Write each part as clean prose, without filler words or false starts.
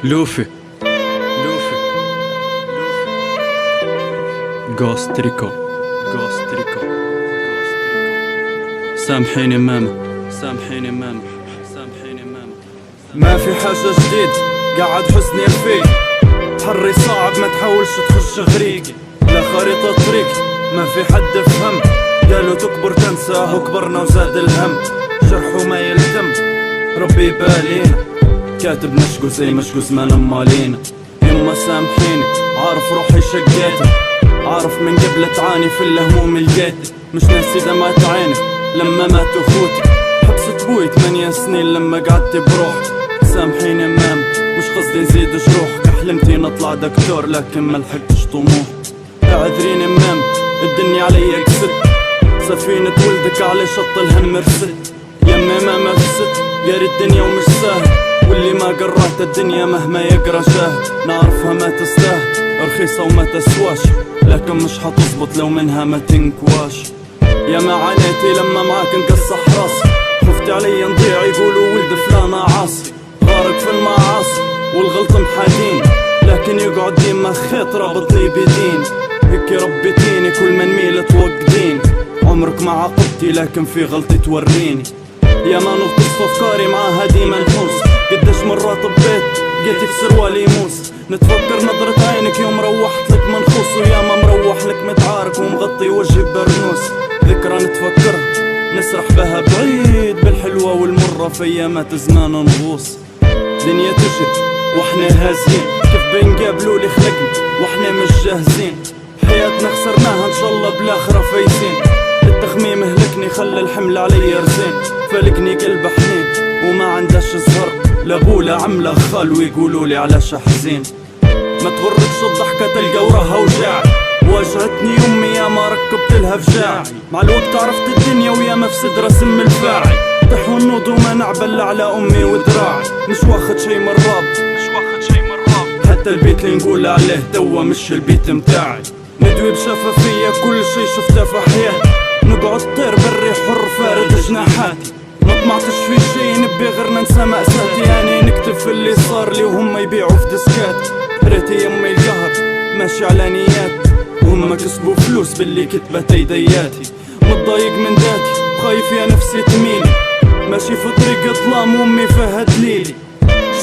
لوفي غوست ريكو سامحيني ماما ما في حاجة جديد قاعد حسني فيك. حري صعب ما تحاولش تخش غريق، لا خريطة طريق ما في حد فهم. قالوا تكبر تنساه وكبرنا وزاد الهم. جرحه ما يلتم ربي بالينا، كاتب نشقو زي مشقو زمان مالينا. يما سامحيني عارف روحي شقيتك، عارف من قبل تعاني في الهموم لقيتك. مش ناسي دمعت عيني لما مات اخوتي، حبست بوي 8 سنين لما قعدت بروحي. سامحيني مام مش قصدي نزيد جروحك، حلمتي نطلع دكتور لكن ما لحقتش طموح. اعذريني مام الدنيا عليا كسد، سفينة ولدك على شط الهم رست. يمي ما مفسد قاري الدنيا ومش سهل، واللي ما قرأت الدنيا مهما يقرا شاهد. نعرفها ما تستاهل رخيصة وما تسواش، لكن مش حتزبط لو منها ما تنكواش. يا ما عانيتي لما معاك نقصح راسي، خفت علي نضيع يقولوا ولد فلان عاصي. غارق في المعاصي والغلط محادين، لكن يقعد ديما خيط رابطني بدين. هيك ربيتيني كل ما نميل توقدين، عمرك ما عاقبتي لكن في غلطي توريني. يا ما نغطس في افكاري معاها ديما نحوس، قديش مرات طبيت لقيتي في سروالي موس. نتفكر نظرة عينك يوم روحت لك منخوص، ويا ما مروح لك متعارك ومغطي وجهي ببرنوس. ذكرى نتفكرها نسرح بها بعيد، بالحلوة والمرة في ايامات زمان نغوص. دنيا تجري واحنا هازين، كيف بنقابلوا اللي خلقنا واحنا مش جاهزين. حياتنا خسرناها ان شاء الله بالاخرة فايزين. التخميم هلكني خلى الحمل علي رزين، فلقني قلب حنين وما عندهش زهر. لا ابو لا عم لا خال ويقولوا لي علاش حزين. ما تغركش الضحكة تلقى وراها وجاعي، واجهتني امي يا ما ركبت لها فجاعي. مع الوقت عرفت الدنيا ويا ما في صدرها سم الفاعي. طيح والنوض وما نعبل على امي ودراعي. مش واخد شي من الراب حتى البيت اللي نقول عليه توا مش البيت متاعي. ندوي بشفافية كل شي شفته في حياتي، نقعد طير بالريح حر فارد جناحاتي. ما طمعتش في شي نبي غير ننسى مأساتي، يعني نكتب في اللي صار لي وهم يبيعوا في ديسكات. ريتي يمي القهر ماشي على نياتي، وهم كسبوا فلوس باللي كتبت ايدياتي. متضايق من ذاتي خايف يا نفسي تميلي، ماشي في طريق ظلام وامي فيها دليلي.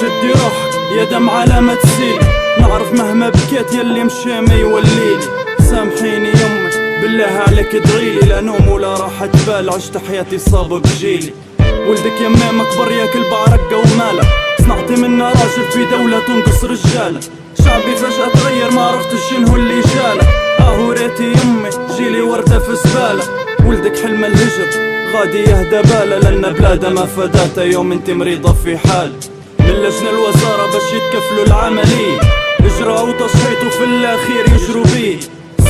شدي روحك يا دم على ما تسيلي، نعرف مهما بكيت يلي مشي ما يوليلي. سامحيني يمي بالله عليك ادعيلي، لا نوم ولا راحة بال عشت حياتي صاب بجيلي. ولدك يمي مكبر ياكل بعرقة ومالة، صنعتي منا راجل في دولة تنقص رجالة. شعبي فجأة تغير ما عرفتش شنو اللي جاله. ريتي يمي جيلي وردة في زبالة. ولدك حلم الهجر غادي يهدى باله، لأن بلاده ما فداته يوم انت مريضة في حال. من لجنة الوزارة باش يتكفلوا العملية، اجرى وتصحيت وفي الاخير يجروا بيه.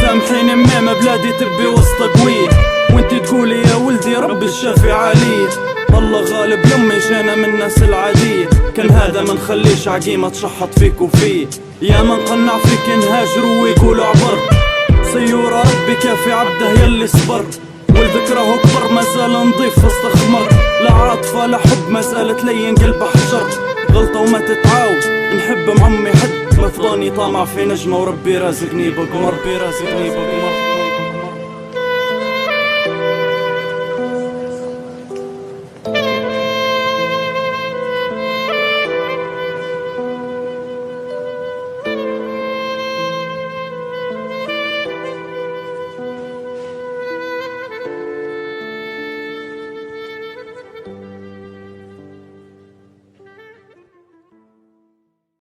سامحيني ماما بلادي تربي وسط قوية، وانت تقولي يا ولدي ربي الشافي عليا. الله غالب يمي جانا من الناس العادية، كان هذا ما نخليش عقيمة تشحط فيك وفيه. يا من قنع فيك نهاجر ويقولوا عبر، سيورة ربي كافي عبده يلي صبر. ولدك راهو كبر مازال نضيف وسط خمر، لا عاطفة لا حب مازالت لين قلب حجر. غلطة وما تتعاود نحب معمي حد، ما فضاني طامع في نجمة وربي رازقني بقمر.